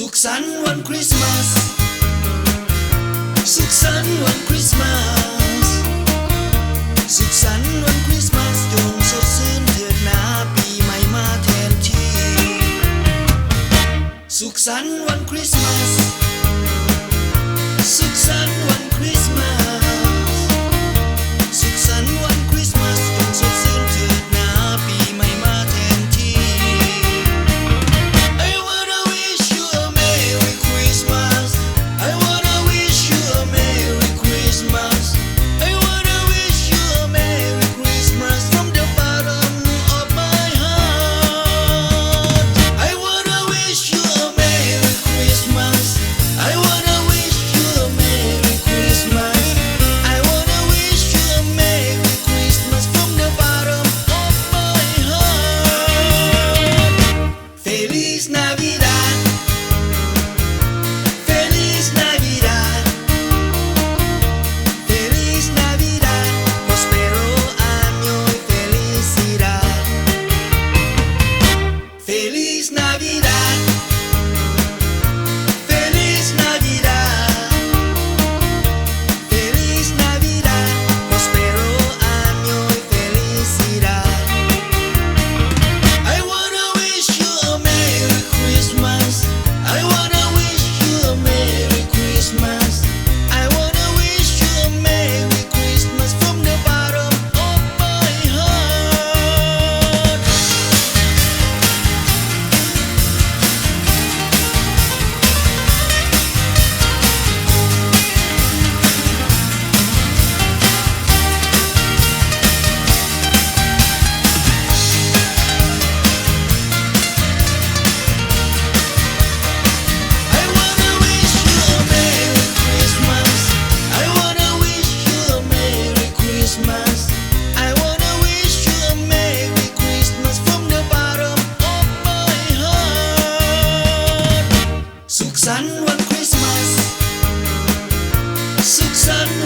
สุขสันต์วันคริสต์มาสสุขสันต์วันคริสต์มาสสุขสันต์วันคริสต์มาสจงสดชื่นเถิดนาปีใหม่มาแทนที่สุขสันต์วันคริสต์มาสสุขสันต์วันคริสต์มาสสุขสันต์วันคริสต์มาสจงสดชื่นเถิดนาปีใหม่มาแทนที่ I wanna wish you a Merry Christmas I wanna wish you a Merry Christmas I wanna wish you a Merry Christmas from the bottom of my heart I wanna wish you a Merry Christmas I wanna wish you a Merry Christmas I wanna wish you a Merry Christmas from the bottom of my heart Feliz Navidad Feliz Navidad Feliz Navidad Prospero año y felicidad Feliz Navidad Feliz Navidad Feliz Navidad Prospero año y felicidad I wanna wish you a Merry Christmas I wanna wish you a Merry Christmas I wanna wish you a Merry Christmas from the bottom of my heart I wanna wish you a Merry Christmas I wanna wish you a Merry Christmas I wanna wish you a Merry Christmas from the bottom of my heart สุขสันต์วันคริสต์มาสสุขสันต์